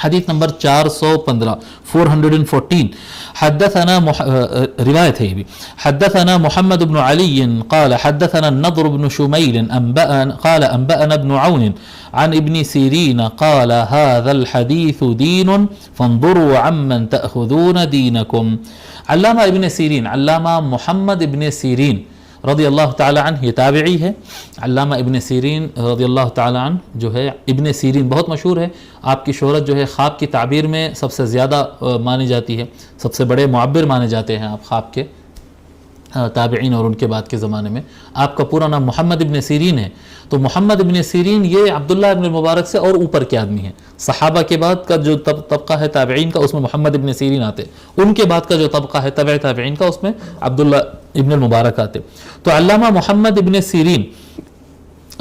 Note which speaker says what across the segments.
Speaker 1: حدیث نمبر 415 414 حدثنا روایت ہے یہ بھی حدثنا محمد بن علی قال حدثنا النضر بن شمیل قال انبأنا ابن عون عن ابن سیرین قال هذا الحديث دین فانظروا عمن تأخذون دینکم. علامہ ابن سیرین، علامہ محمد ابن سیرین رضی اللہ تعالی عنہ، یہ تابعی ہے. علامہ ابن سیرین رضی اللہ تعالی عنہ جو ہے، ابن سیرین بہت مشہور ہے، آپ کی شہرت جو ہے خواب کی تعبیر میں سب سے زیادہ مانی جاتی ہے، سب سے بڑے معبر مانے جاتے ہیں آپ خواب کے تابعین اور ان کے بعد کے زمانے میں. آپ کا پورا نام محمد ابن سیرین ہے. تو محمد ابن سیرین یہ عبداللہ ابن المبارک سے اور اوپر کے آدمی ہیں. صحابہ کے بعد کا جو طبقہ ہے تابعین کا، اس میں محمد ابن سیرین آتے. ان کے بعد کا جو طبقہ ہے تبع تابعین کا، اس میں عبداللہ ابن المبارک آتے. تو علامہ محمد ابن سیرین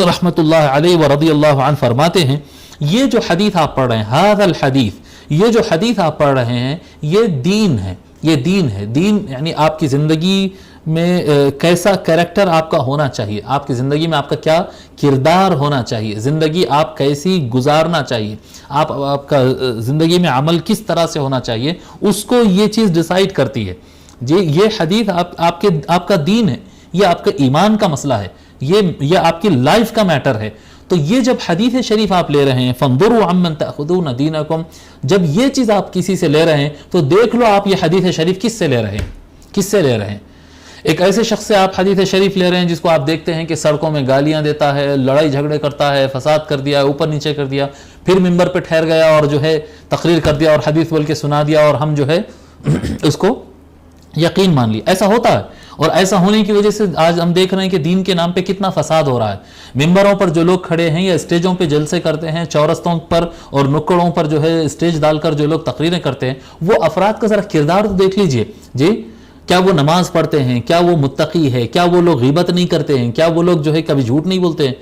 Speaker 1: رحمۃ اللہ علیہ ورضی اللہ عنہ فرماتے ہیں، یہ جو حدیث آپ پڑھ رہے ہیں، ھذا الحدیث، یہ جو حدیث آپ پڑھ رہے ہیں یہ دین ہے. یہ دین ہے. دین یعنی آپ کی زندگی میں کیسا کریکٹر آپ کا ہونا چاہیے، آپ کی زندگی میں آپ کا کیا کردار ہونا چاہیے، زندگی آپ کیسی گزارنا چاہیے، آپ کا زندگی میں عمل کس طرح سے ہونا چاہیے، اس کو یہ چیز ڈیسائیڈ کرتی ہے. جی یہ حدیث آپ کا دین ہے، یہ آپ کا ایمان کا مسئلہ ہے، یہ آپ کی لائف کا میٹر ہے. تو یہ جب حدیث شریف آپ لے رہے ہیں، فانظروا عمن تأخذون دینکم، جب یہ چیز آپ کسی سے لے رہے ہیں تو دیکھ لو آپ یہ حدیث شریف کس سے لے رہے ہیں، کس سے لے رہے ہیں. ایک ایسے شخص سے آپ حدیث شریف لے رہے ہیں جس کو آپ دیکھتے ہیں کہ سڑکوں میں گالیاں دیتا ہے، لڑائی جھگڑے کرتا ہے، فساد کر دیا، اوپر نیچے کر دیا، پھر منبر پہ ٹھہر گیا اور جو ہے تقریر کر دیا اور حدیث بول کے سنا دیا اور ہم جو ہے اس کو یقین مان لی. ایسا ہوتا ہے. اور ایسا ہونے کی وجہ سے آج ہم دیکھ رہے ہیں کہ دین کے نام پہ کتنا فساد ہو رہا ہے. ممبروں پر جو لوگ کھڑے ہیں یا اسٹیجوں پہ جلسے کرتے ہیں، چورستوں پر اور نکڑوں پر جو ہے اسٹیج ڈال کر جو لوگ تقریریں کرتے ہیں، وہ افراد کا ذرا کردار تو دیکھ لیجئے. جی کیا وہ نماز پڑھتے ہیں، کیا وہ متقی ہے، کیا وہ لوگ غیبت نہیں کرتے ہیں، کیا وہ لوگ جو ہے کبھی جھوٹ نہیں بولتے ہیں.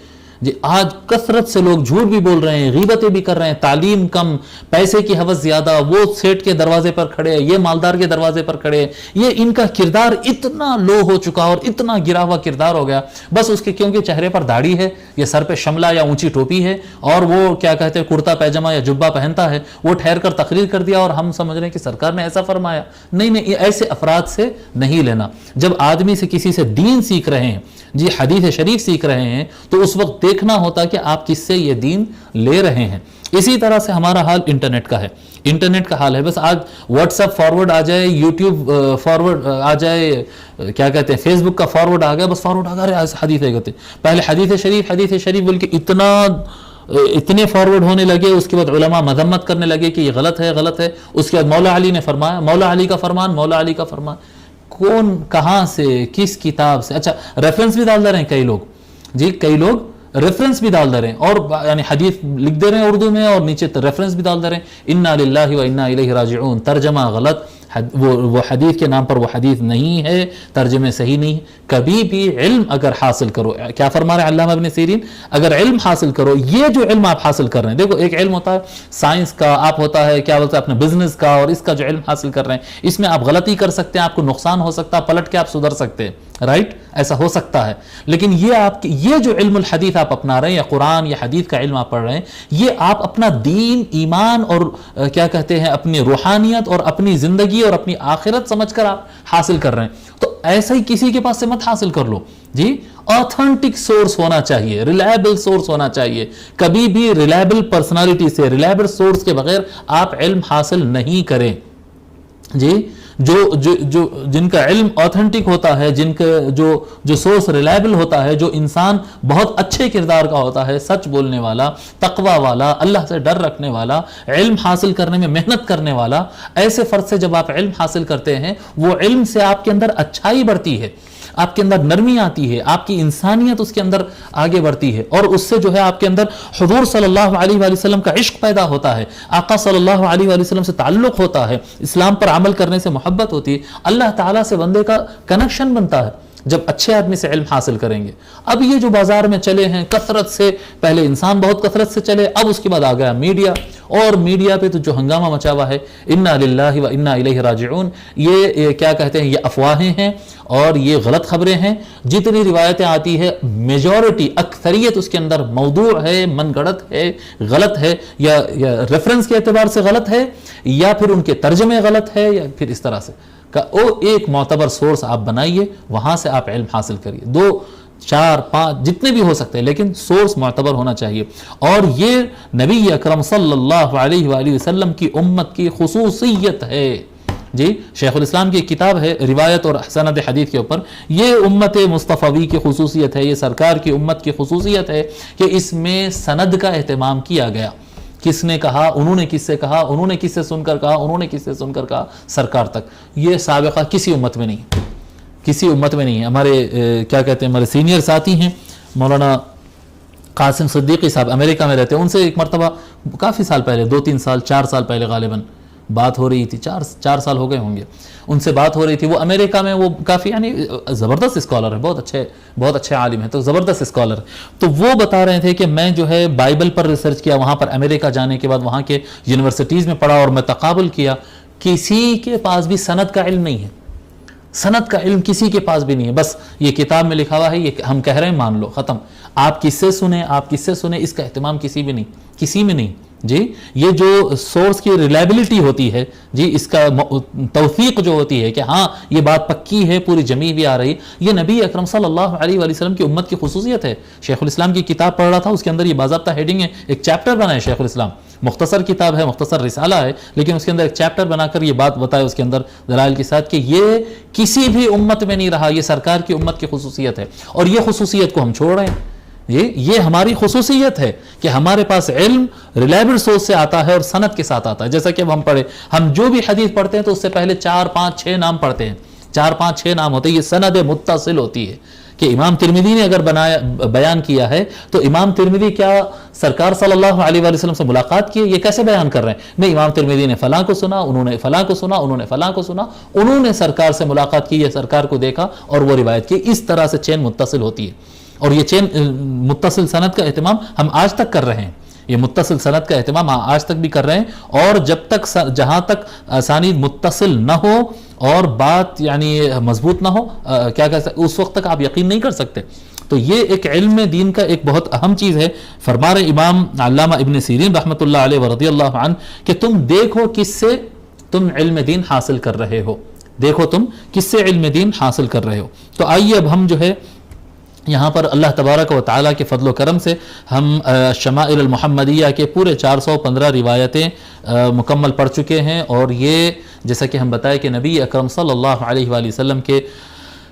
Speaker 1: جی آج کثرت سے لوگ جھوٹ بھی بول رہے ہیں، غیبتیں بھی کر رہے ہیں، تعلیم کم، پیسے کی حوث زیادہ، وہ سیٹ کے دروازے پر کھڑے ہیں، یہ مالدار کے دروازے پر کھڑے ہیں. یہ ان کا کردار اتنا لو ہو چکا اور اتنا گرا ہوا کردار ہو گیا، بس اس کے کیونکہ چہرے پر داڑھی ہے، یہ سر پہ شملہ یا اونچی ٹوپی ہے اور وہ کیا کہتے ہیں کرتا پیجامہ یا جبہ پہنتا ہے، وہ ٹھہر کر تقریر کر دیا اور ہم سمجھ رہے ہیں کہ سرکار نے ایسا فرمایا. نہیں، ایسے افراد سے نہیں لینا. جب آدمی سے کسی سے دین سیکھ رہے ہیں، جی حدیث شریف سیکھ رہے ہیں، تو اس وقت دیکھنا ہوتا کہ آپ کس سے یہ دین لے رہے ہیں. اسی طرح سے ہمارا حال انٹرنیٹ کا ہے. انٹرنیٹ کا حال ہے، بس آج واٹس ایپ فارورڈ آ جائے، یوٹیوب فارورڈ آ جائے، کیا کہتے ہیں فیس بک کا فارورڈ آ گیا، بس فارورڈ آ گیا حدیث کہتے ہیں. پہلے حدیث شریف بول کے اتنے فارورڈ ہونے لگے، اس کے بعد علماء مذمت کرنے لگے کہ یہ غلط ہے. اس کے بعد مولا علی نے فرمایا، مولا علی کا فرمان کون کہاں سے کس کتاب سے. اچھا ریفرنس بھی ڈال دے رہے ہیں کئی لوگ. جی کئی لوگ ریفرنس بھی ڈال دے رہے ہیں اور یعنی حدیث لکھ دے رہے ہیں اردو میں اور نیچے ریفرنس بھی ڈال دے رہے ہیں، انا للہ و انا الیہ راجعون. ترجمہ غلط، وہ حدیث کے نام پر وہ حدیث نہیں ہے، ترجمے صحیح نہیں. کبھی بھی علم اگر حاصل کرو، کیا فرما رہے ہیں علامہ ابن سیرین، اگر علم حاصل کرو، یہ جو علم آپ حاصل کر رہے ہیں، دیکھو ایک علم ہوتا ہے سائنس کا، آپ ہوتا ہے کیا بولتے ہیں اپنے بزنس کا، اور اس کا جو علم حاصل کر رہے ہیں اس میں آپ غلطی کر سکتے ہیں، آپ کو نقصان ہو سکتا ہے، پلٹ کے آپ سدھر سکتے ہیں، رائٹ، ایسا ہو سکتا ہے. لیکن یہ جو علم الحدیث آپ اپنا رہے ہیں یا قرآن یا حدیث کا علم آپ پڑھ رہے ہیں، یہ آپ اپنا دین، ایمان اور کیا کہتے ہیں اپنی روحانیت اور اپنی زندگی اور اپنی آخرت سمجھ کر آپ حاصل کر رہے ہیں. تو ایسا ہی کسی کے پاس سے مت حاصل کر لو. جی آتھنٹک سورس ہونا چاہیے، ریلائبل سورس ہونا چاہیے. کبھی بھی ریلائبل پرسنالٹی سے، ریلائبل سورس کے بغیر آپ علم حاصل نہیں کریں. جی جن کا علم آتھنٹک ہوتا ہے، جن کا جو سورس ریلائبل ہوتا ہے، جو انسان بہت اچھے کردار کا ہوتا ہے، سچ بولنے والا، تقوی والا، اللہ سے ڈر رکھنے والا، علم حاصل کرنے میں محنت کرنے والا، ایسے فرد سے جب آپ علم حاصل کرتے ہیں، وہ علم سے آپ کے اندر اچھائی بڑھتی ہے، آپ کے اندر نرمی آتی ہے، آپ کی انسانیت اس کے اندر آگے بڑھتی ہے، اور اس سے جو ہے آپ کے اندر حضور صلی اللہ علیہ وآلہ وسلم کا عشق پیدا ہوتا ہے، آقا صلی اللہ علیہ وآلہ وسلم سے تعلق ہوتا ہے، اسلام پر عمل کرنے سے محبت ہوتی ہے، اللہ تعالیٰ سے بندے کا کنیکشن بنتا ہے. جب اچھے آدمی سے علم حاصل کریں گے. اب یہ جو بازار میں چلے ہیں کثرت سے، پہلے انسان بہت کثرت سے چلے، اب اس کے بعد آ گیا میڈیا، اور میڈیا پہ تو جو ہنگامہ مچا ہوا ہے، انا للہ و انا الیہ راجعون، یہ کیا کہتے ہیں، یہ افواہیں ہیں اور یہ غلط خبریں ہیں. جتنی روایتیں آتی ہے میجورٹی، اکثریت اس کے اندر موضوع ہے، من گڑت ہے، غلط ہے، یا ریفرنس کے اعتبار سے غلط ہے، یا پھر ان کے ترجمے غلط ہے، یا پھر اس طرح سے ایک معتبر سورس آپ بنائیے، وہاں سے آپ علم حاصل کریے. 2 4 5 جتنے بھی ہو سکتے ہیں، لیکن سورس معتبر ہونا چاہیے. اور یہ نبی اکرم صلی اللہ علیہ وآلہ وسلم کی امت کی خصوصیت ہے. جی شیخ الاسلام کی ایک کتاب ہے روایت اور سند حدیث کے اوپر، یہ امت مصطفی کی خصوصیت ہے، یہ سرکار کی امت کی خصوصیت ہے کہ اس میں سند کا اہتمام کیا گیا. کس نے کہا، انہوں نے کس سے کہا، انہوں نے کس سے سن کر کہا، انہوں نے کس سے سن کر کہا، سرکار تک. یہ سابقہ کسی امت میں نہیں، کسی امت میں نہیں ہے. ہمارے کیا کہتے ہیں، ہمارے سینئر ساتھی ہیں مولانا قاسم صدیقی صاحب، امریکہ میں رہتے ہیں. ان سے ایک مرتبہ کافی سال پہلے، 2-3 سال 4 سال پہلے غالباً بات ہو رہی تھی، 4 سال ہو گئے ہوں گے. ان سے بات ہو رہی تھی. وہ امریکہ میں، وہ کافی یعنی زبردست اسکالر ہے، بہت اچھے عالم ہیں، تو زبردست اسکالر. تو وہ بتا رہے تھے کہ میں جو ہے بائبل پر ریسرچ کیا، وہاں پر امریکہ جانے کے بعد وہاں کے یونیورسٹیز میں پڑھا اور میں تقابل کیا. کسی کے پاس بھی سند کا علم نہیں ہے، سند کا علم کسی کے پاس بھی نہیں ہے. بس یہ کتاب میں لکھا ہوا ہے، یہ ہم کہہ رہے ہیں مان لو، ختم. آپ کس سے سنیں، آپ کس سے سنیں، اس کا اہتمام کسی میں نہیں. جی یہ جو سورس کی ریلائبلٹی ہوتی ہے، جی اس کا توثیق جو ہوتی ہے کہ ہاں یہ بات پکی ہے، پوری جمی ہوئی آ رہی، یہ نبی اکرم صلی اللہ علیہ وآلہ وسلم کی امت کی خصوصیت ہے. شیخ الاسلام کی کتاب پڑھ رہا تھا، اس کے اندر یہ باضابطہ ہیڈنگ ہے، ایک چیپٹر بنا ہے شیخ الاسلام. مختصر کتاب ہے، مختصر رسالہ ہے، لیکن اس کے اندر ایک چیپٹر بنا کر یہ بات بتائے اس کے اندر دلائل کے ساتھ کہ یہ کسی بھی امت میں نہیں رہا، یہ سرکار کی امت کی خصوصیت ہے. اور یہ خصوصیت کو ہم چھوڑ رہے ہیں. یہ ہماری خصوصیت ہے کہ ہمارے پاس علم ریلائبل سورس سے آتا ہے اور سند کے ساتھ آتا ہے. جیسا کہ اب ہم پڑھے، ہم جو بھی حدیث پڑھتے ہیں تو اس سے پہلے 4 5 6 نام پڑھتے ہیں، 4 5 6 نام ہوتے ہیں. یہ سند متصل ہوتی ہے کہ امام ترمذی نے اگر بیان کیا ہے تو امام ترمذی کیا سرکار صلی اللہ علیہ وآلہ وسلم سے ملاقات کی ہے؟ یہ کیسے بیان کر رہے ہیں؟ نہیں، امام ترمذی نے فلاں کو سنا، انہوں نے فلاں کو سنا، انہوں نے فلاں کو سنا، انہوں نے سرکار سے ملاقات کی، یہ سرکار کو دیکھا اور وہ روایت کی. اس طرح سے چین متصل ہوتی ہے. اور یہ چین متصل سند کا اہتمام ہم آج تک کر رہے ہیں، یہ متصل سند کا اہتمام آج تک بھی کر رہے ہیں. اور جب تک جہاں تک اسانید متصل نہ ہو اور بات یعنی مضبوط نہ ہو، کیا کہہ سکتے، اس وقت تک آپ یقین نہیں کر سکتے. تو یہ ایک علم دین کا ایک بہت اہم چیز ہے. فرما رہے امام علامہ ابن سیرین رحمۃ اللہ علیہ ورضی اللہ عنہ کہ تم دیکھو کس سے تم علم دین حاصل کر رہے ہو، دیکھو تم کس سے علم دین حاصل کر رہے ہو. تو آئیے اب ہم جو ہے یہاں پر اللہ تبارک و تعالیٰ کے فضل و کرم سے ہم شمائل المحمدیہ کے پورے 415 روایتیں مکمل پڑھ چکے ہیں. اور یہ جیسا کہ ہم بتائے کہ نبی اکرم صلی اللہ علیہ وآلہ وسلم کے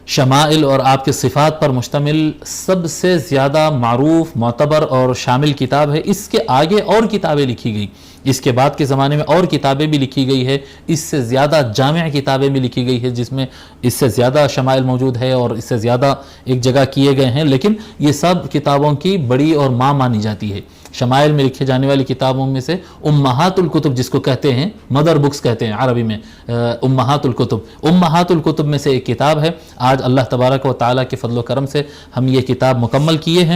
Speaker 1: شمائل اور آپ کے صفات پر مشتمل سب سے زیادہ معروف، معتبر اور شامل کتاب ہے. اس کے آگے اور کتابیں لکھی گئی، اس کے بعد کے زمانے میں اور کتابیں بھی لکھی گئی ہے، اس سے زیادہ جامع کتابیں بھی لکھی گئی ہے جس میں اس سے زیادہ شمائل موجود ہے اور اس سے زیادہ ایک جگہ کیے گئے ہیں. لیکن یہ سب کتابوں کی بڑی اور ماں مانی جاتی ہے. شمائل میں لکھے جانے والی کتابوں میں سے امہات الکتب جس کو کہتے ہیں، مدر بکس کہتے ہیں عربی میں، امہات الکتب میں سے ایک کتاب ہے. آج اللہ تبارک و تعالیٰ کے فضل و کرم سے ہم یہ کتاب مکمل کیے ہیں.